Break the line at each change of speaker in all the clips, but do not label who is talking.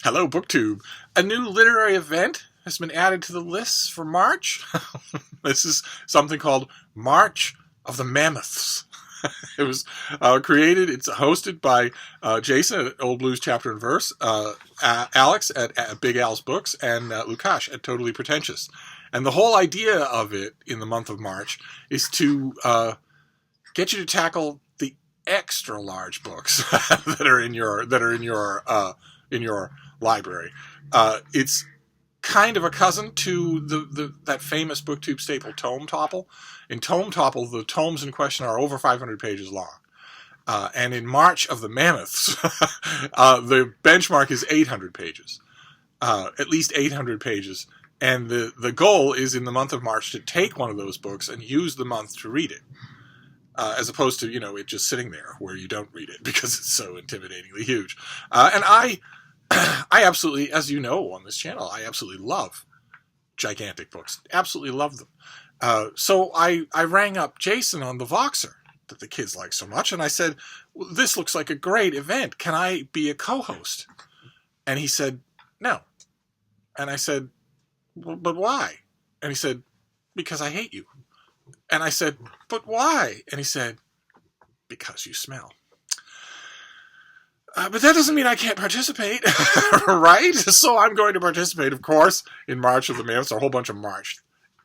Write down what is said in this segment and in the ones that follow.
Hello, BookTube. A new literary event has been added to the list for March. This is something called March of the Mammoths. It was created, it's hosted by Jason at Old Blues Chapter and Verse, Alex at Big Al's Books, and Lukash at Totally Pretentious. And the whole idea of it in the month of March is to get you to tackle the extra large books that are in your library. It's kind of a cousin to that famous BookTube staple Tome Topple. In Tome Topple, the tomes in question are over 500 pages long. And in March of the Mammoths, the benchmark is 800 pages. At least 800 pages. And the goal is in the month of March to take one of those books and use the month to read it. As opposed to, it just sitting there where you don't read it because it's so intimidatingly huge. And I absolutely, as you know on this channel, I absolutely love gigantic books. Absolutely love them. So I rang up Jason on the Voxer that the kids like so much, and I said, well, this looks like a great event. Can I be a co-host? And he said, no. And I said, well, but why? And he said, because I hate you. And I said, but why? And he said, because you smell. But that doesn't mean I can't participate, right? So I'm going to participate, of course, in March of the Mammoths. A whole bunch of March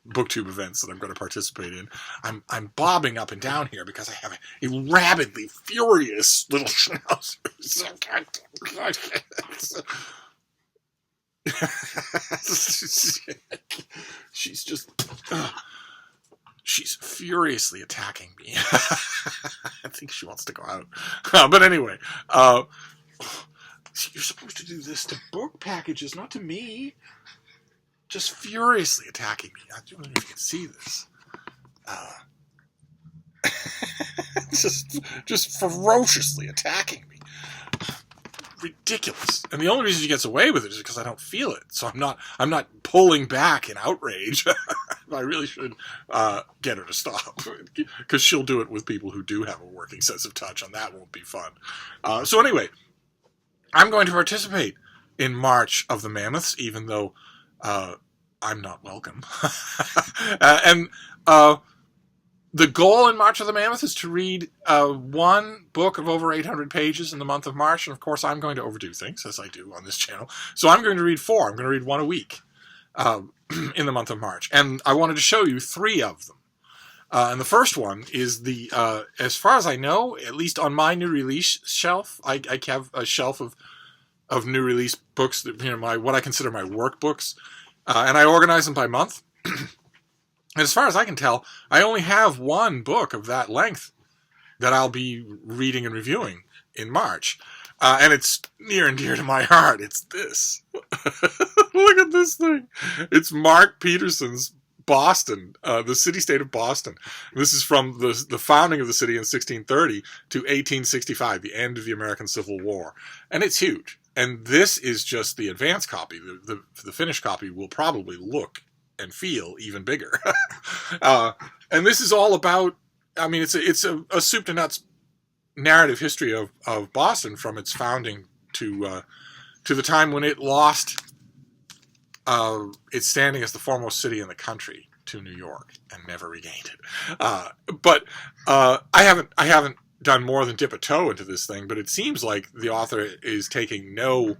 BookTube events that I'm going to participate in. I'm bobbing up and down here because I have a rabidly furious little schnauzer. She's just... she's furiously attacking me. I think she wants to go out. But anyway, you're supposed to do this to book packages, not to me. Just furiously attacking me. I don't know if you can see this. Just ferociously attacking me. Ridiculous. And the only reason she gets away with it is because I don't feel it. So I'm not pulling back in outrage. I really should get her to stop, because she'll do it with people who do have a working sense of touch, and that won't be fun. So anyway, I'm going to participate in March of the Mammoths, even though I'm not welcome. And the goal in March of the Mammoth is to read one book of over 800 pages in the month of March. And of course, I'm going to overdo things, as I do on this channel. So I'm going to read 4. I'm going to read one a week in the month of March. And I wanted to show you 3 of them. And the first one is the, as far as I know, at least on my new release shelf, I have a shelf of new release books, that, what I consider my workbooks. And I organize them by month. And as far as I can tell, I only have one book of that length that I'll be reading and reviewing in March. And it's near and dear to my heart. It's this. Look at this thing. It's Mark Peterson's Boston, the city-state of Boston. This is from the founding of the city in 1630 to 1865, the end of the American Civil War. And it's huge. And this is just the advanced copy. The finished copy will probably look and feel even bigger. And this is all about, it's a soup to nuts narrative history of Boston from its founding to the time when it lost its standing as the foremost city in the country to New York and never regained it. But I haven't done more than dip a toe into this thing, but it seems like the author is taking no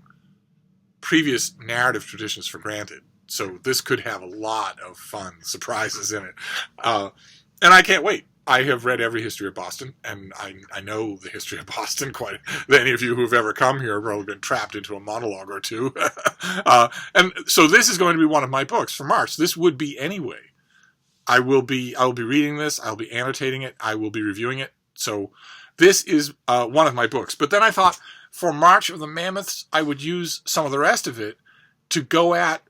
previous narrative traditions for granted. So this could have a lot of fun surprises in it. And I can't wait. I have read every history of Boston, and I know the history of Boston quite. Any of you who've ever come here have probably been trapped into a monologue or two. And so this is going to be one of my books for March. This would be anyway. I will be reading this. I'll be annotating it. I will be reviewing it. So this is one of my books. But then I thought for March of the Mammoths, I would use some of the rest of it to go at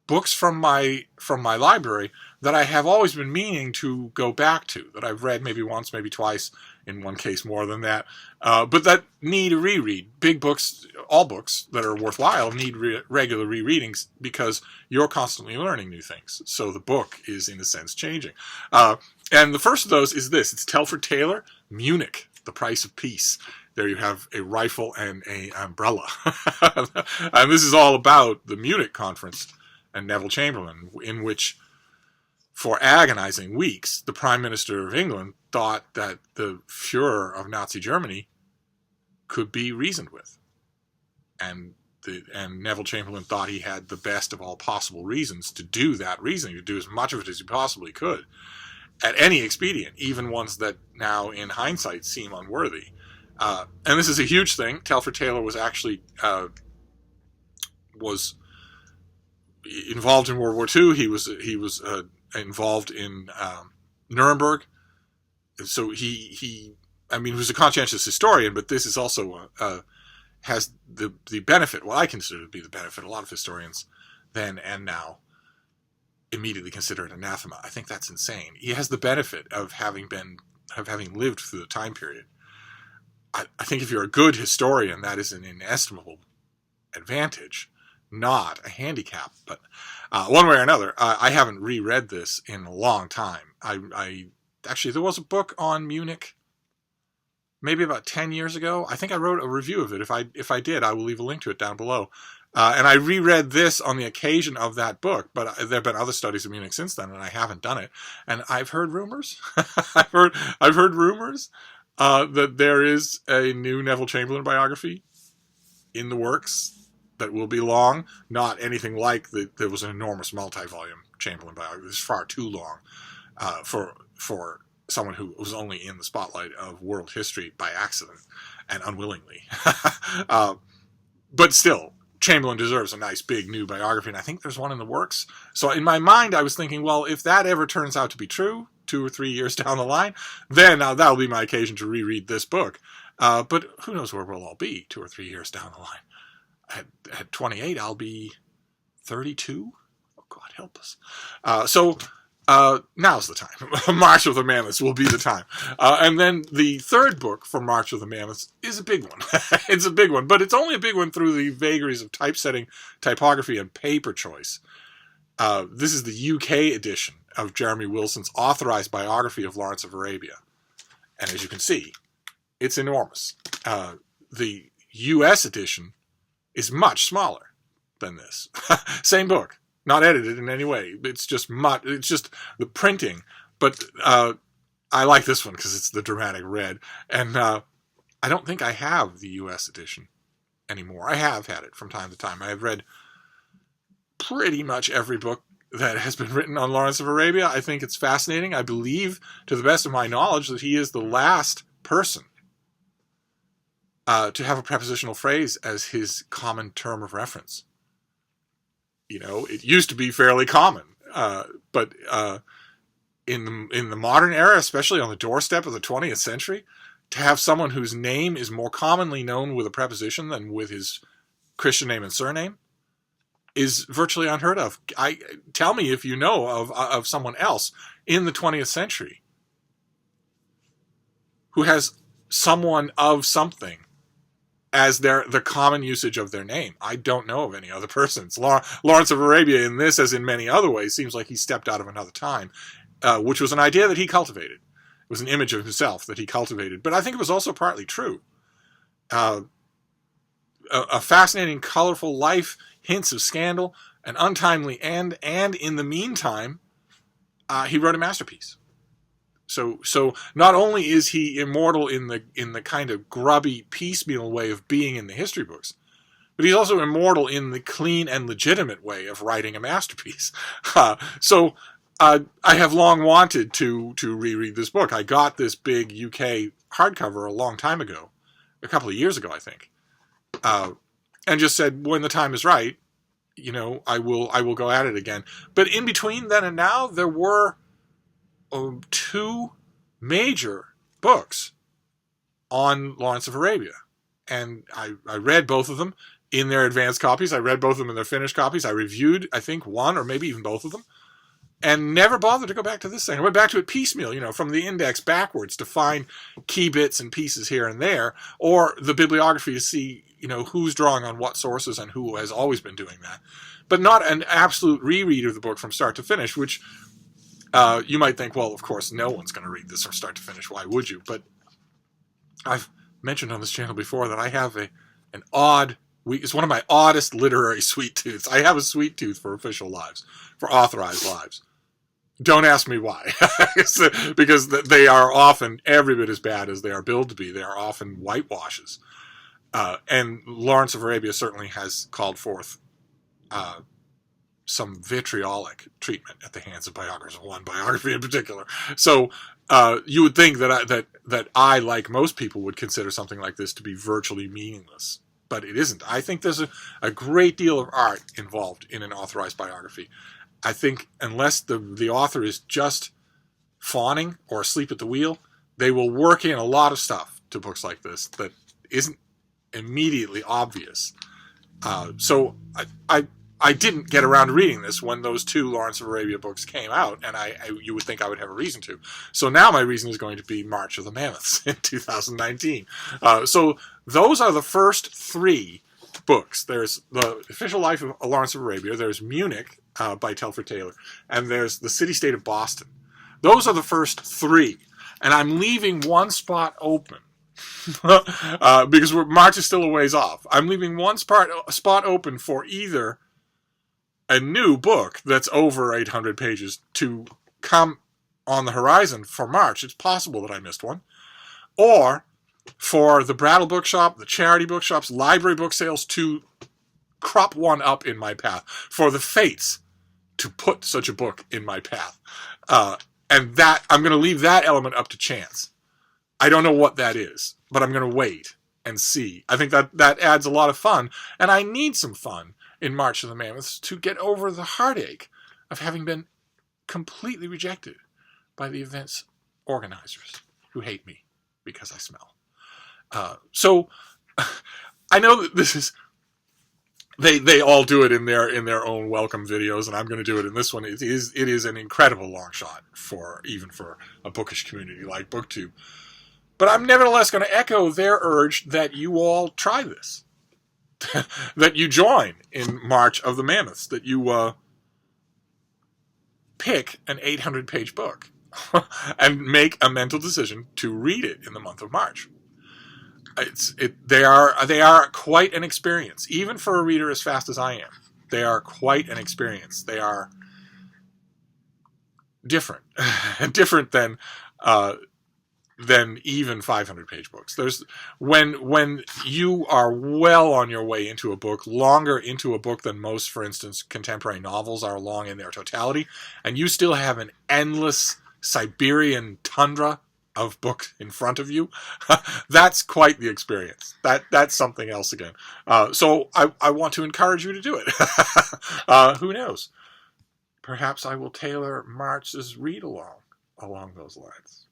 books from my library that I have always been meaning to go back to, that I've read maybe once, maybe twice, in one case more than that, but that need a reread. Big books, all books that are worthwhile need regular rereadings because you're constantly learning new things. So the book is, in a sense, changing. And the first of those is this. It's Telford Taylor, Munich, The Price of Peace. There you have a rifle and a umbrella. And this is all about the Munich conference and Neville Chamberlain, in which, for agonizing weeks, the Prime Minister of England thought that the Fuhrer of Nazi Germany could be reasoned with. And Neville Chamberlain thought he had the best of all possible reasons to do that reasoning, to do as much of it as he possibly could, at any expedient, even ones that now, in hindsight, seem unworthy. And this is a huge thing. Telford Taylor was actually was involved in World War II. He was involved in Nuremberg. So he was a conscientious historian, but this is also has the benefit, what I consider to be the benefit, a lot of historians then and now immediately consider it anathema. I think that's insane. He has the benefit of having lived through the time period. I think if you're a good historian, that is an inestimable advantage, not a handicap. But one way or another, I haven't reread this in a long time. I actually, there was a book on Munich maybe about 10 years ago. I think I wrote a review of it. If I did, I will leave a link to it down below. And I reread this on the occasion of that book, but there have been other studies of Munich since then, and I haven't done it. And I've heard rumors. I've heard rumors that there is a new Neville Chamberlain biography in the works that will be long. Not anything like there was an enormous multi-volume Chamberlain biography. It's far too long for someone who was only in the spotlight of world history by accident and unwillingly. But still, Chamberlain deserves a nice big new biography, and I think there's one in the works. So in my mind, I was thinking, well, if that ever turns out to be true, 2 or 3 years down the line, then that'll be my occasion to reread this book. But who knows where we'll all be 2 or 3 years down the line. At 28, I'll be 32. Oh, God help us. Now's the time. March of the Mammoths will be the time. And then the third book from March of the Mammoths is a big one. It's a big one, but it's only a big one through the vagaries of typesetting, typography, and paper choice. This is the UK edition of Jeremy Wilson's authorized biography of Lawrence of Arabia. And as you can see, it's enormous. The US edition is much smaller than this. Same book. Not edited in any way. It's just the printing. But I like this one because it's the dramatic red. And I don't think I have the U.S. edition anymore. I have had it from time to time. I have read pretty much every book that has been written on Lawrence of Arabia. I think it's fascinating. I believe, to the best of my knowledge, that he is the last person to have a prepositional phrase as his common term of reference. You know, it used to be fairly common, but in the modern era, especially on the doorstep of the 20th century, to have someone whose name is more commonly known with a preposition than with his Christian name and surname is virtually unheard of. Tell me if you know of someone else in the 20th century who has someone of something as the common usage of their name. I don't know of any other persons. Lawrence of Arabia, in this as in many other ways, seems like he stepped out of another time, which was an idea that he cultivated. It was an image of himself that he cultivated. But I think it was also partly true. A fascinating, colorful life, hints of scandal, an untimely end, and in the meantime, he wrote a masterpiece. So not only is he immortal in the kind of grubby, piecemeal way of being in the history books, but he's also immortal in the clean and legitimate way of writing a masterpiece. So I have long wanted to reread this book. I got this big UK hardcover a long time ago, a couple of years ago, I think, and just said, when the time is right, you know, I will go at it again. But in between then and now, there were 2 major books on Lawrence of Arabia. And I read both of them in their advanced copies. I read both of them in their finished copies. I reviewed, I think, one or maybe even both of them. And never bothered to go back to this thing. I went back to it piecemeal, you know, from the index backwards to find key bits and pieces here and there. Or the bibliography to see, you know, who's drawing on what sources and who has always been doing that. But not an absolute reread of the book from start to finish, which you might think, well, of course, no one's going to read this from start to finish. Why would you? But I've mentioned on this channel before that I have an odd it's one of my oddest literary sweet tooths. I have a sweet tooth for official lives, for authorized lives. Don't ask me why. Because they are often every bit as bad as they are billed to be. They are often whitewashes. And Lawrence of Arabia certainly has called forth some vitriolic treatment at the hands of biographers, one biography in particular. So you would think that I, like most people, would consider something like this to be virtually meaningless. But it isn't. I think there's a great deal of art involved in an authorized biography. I think unless the author is just fawning or asleep at the wheel, they will work in a lot of stuff to books like this that isn't immediately obvious. So I didn't get around to reading this when those 2 Lawrence of Arabia books came out, and you would think I would have a reason to. So now my reason is going to be March of the Mammoths in 2019. So those are the first 3 books. There's The Official Life of Lawrence of Arabia, there's Munich by Telford Taylor, and there's The City-State of Boston. Those are the first 3, and I'm leaving one spot open. Because March is still a ways off. I'm leaving one spot open for either a new book that's over 800 pages to come on the horizon for March. It's possible that I missed one. Or for the Brattle Bookshop, the charity bookshops, library book sales to crop one up in my path. For the fates to put such a book in my path. And that I'm going to leave that element up to chance. I don't know what that is, but I'm going to wait and see. I think that adds a lot of fun, and I need some fun in March of the Mammoths to get over the heartache of having been completely rejected by the event's organizers, who hate me because I smell. So I know that this is they all do it in their own welcome videos, and I'm going to do it in this one. It is an incredible long shot even for a bookish community like BookTube. But I'm nevertheless going to echo their urge that you all try this. That you join in March of the Mammoths. That you pick an 800-page book and make a mental decision to read it in the month of March. They are quite an experience, even for a reader as fast as I am. They are quite an experience. They are different, different than even 500-page books. When you are well on your way into a book, longer into a book than most, for instance, contemporary novels are long in their totality, and you still have an endless Siberian tundra of book in front of you, that's quite the experience. That's something else again. So I want to encourage you to do it. Who knows? Perhaps I will tailor March's read-along along those lines.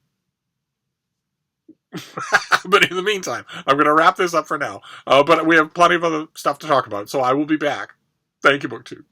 But in the meantime, I'm going to wrap this up for now. But we have plenty of other stuff to talk about, so I will be back. Thank you, BookTube.